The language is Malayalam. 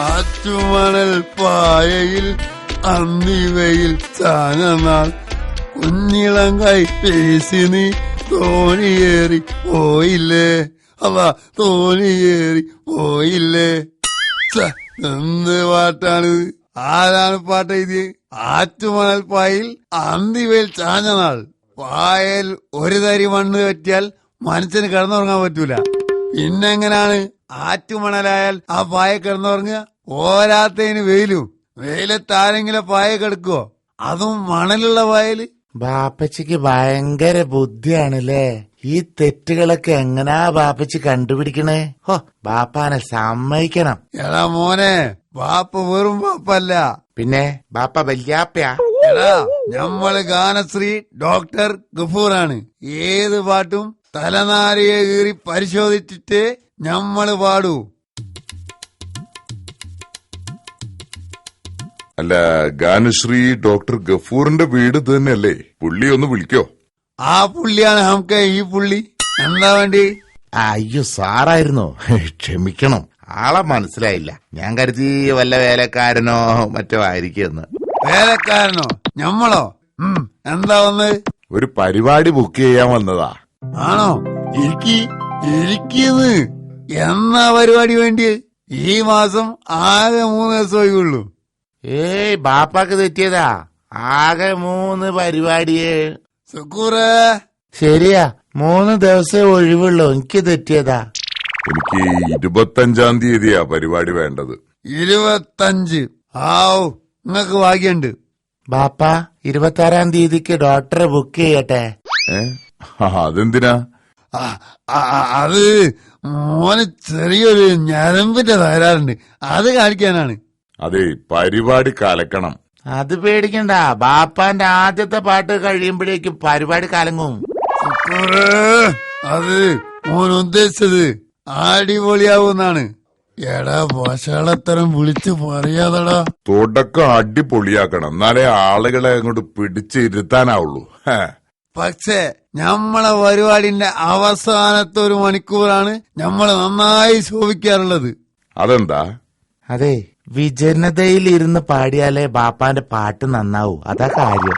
ആറ്റുമണൽ പായയിൽ അന്തിവയിൽ ചാഞ്ഞനാൾ കുഞ്ഞിളങ്കായി പേശി നീ തോണിയേറി പോയില്ലേ, അവ തോണിയേറി പോയില്ലേ. എന്ത് പാട്ടാണിത്? ആരാണ് പാട്ട് എഴുതിയത്? ആറ്റുമണൽ പായയിൽ അന്തിവയിൽ ചാഞ്ഞനാൾ. പായൽ ഒരു തരി മണ്ണ് പറ്റിയാൽ മനുഷ്യന് കിടന്നുറങ്ങാൻ പറ്റൂല. പിന്നെങ്ങനാണ് ആറ്റുമണലായാൽ ആ പായ കിടന്നുറങ്ങുക? പോരാത്തതിന് വെയിലത്ത് ആരെങ്കിലും പായ കിടക്കുവോ? അതും മണലുള്ള പായല്. ബാപ്പച്ചിക്ക് ഭയങ്കര ബുദ്ധിയാണല്ലേ. ഈ തെറ്റുകളൊക്കെ എങ്ങനാ ബാപ്പച്ചി കണ്ടുപിടിക്കണേ? ഹോ, ബാപ്പാനെ സമ്മതിക്കണം. എടാ മോനെ, ബാപ്പ വെറും ബാപ്പല്ല, പിന്നെ ബാപ്പ വല്യാപ്പയാ. എടാ ഞമ്മള് ഗാനശ്രീ ഡോക്ടർ ഗഫൂറാണ്. ഏത് പാട്ടും തലനാരിയെ കീറി പരിശോധിച്ചിട്ട് ഞമ്മള് പാടൂ. അല്ല, ഗാനശ്രീ ഡോക്ടർ ഗഫൂറിന്റെ വീട് തന്നെയല്ലേ? പുള്ളി ഒന്ന് വിളിക്കോ? ആ പുള്ളിയാണ് നമുക്ക് ഈ പുള്ളി. എന്താ വേണ്ടി? അയ്യോ സാറായിരുന്നോ? ക്ഷമിക്കണം, ആളെ മനസ്സിലായില്ല. ഞാൻ കരുതി വല്ല വേലക്കാരനോ മറ്റോ ആയിരിക്കുമെന്ന്. വേലക്കാരനോ? ഞമ്മളോ? എന്താ വന്ന്? ഒരു പരിപാടി ബുക്ക് ചെയ്യാൻ വന്നതാ. ആണോ? ഇരിക്കുന്നു. എന്നാ പരിപാടി വേണ്ടി? ഈ മാസം ആകെ 3 ദിവസമേ ഉള്ളൂ. ഏയ്, ബാപ്പാക്ക് തെറ്റിയതാ. ആകെ 3 പരിപാടിയേ. സുക്കൂറേ, ശരിയാ, 3 ദിവസമേ ഒഴിവുള്ളൂ. എനിക്ക് തെറ്റിയതാ. എനിക്ക് 25-ാം തീയതിയാ പരിപാടി വേണ്ടത്. 25? ആവൂ, നിങ്ങക്ക് ഭാഗ്യണ്ട്. ബാപ്പ 26-ാം തീയതിക്ക് ഡോക്ടറെ ബുക്ക് ചെയ്യട്ടെ. അതെന്തിനാ? അത് മോന് ചെറിയൊരു ഞരമ്പിന്റെ തകരാറുണ്ട്, അത് കാണിക്കാനാണ്. അതെ, പരിപാടി കലക്കണം. അത് പേടിക്കണ്ട, ബാപ്പാന്റെ ആദ്യത്തെ പാട്ട് കഴിയുമ്പോഴേക്കും പരിപാടി കലങ്ങും. അത് മോൻ ഉദ്ദേശിച്ചത് അടിപൊളിയാവുന്നാണ്. എടാ ഭാഷകളത്തരം വിളിച്ചു പറയാതടാ. തുടക്കം അടിപൊളിയാക്കണം, എന്നാലേ ആളുകളെ അങ്ങോട്ട് പിടിച്ചിരുത്താനാവുള്ളൂ. പക്ഷേ ഞമ്മളെ പരിപാടിന്റെ അവസാനത്തെ 1 മണിക്കൂറാണ് ഞമ്മള് നന്നായി ശോഭിക്കാറുള്ളത്. അതെന്താ? അതെ, വിജനതയിൽ ഇരുന്ന് പാടിയാലേ ബാപ്പാന്റെ പാട്ട് നന്നാവൂ, അതാ കാര്യം.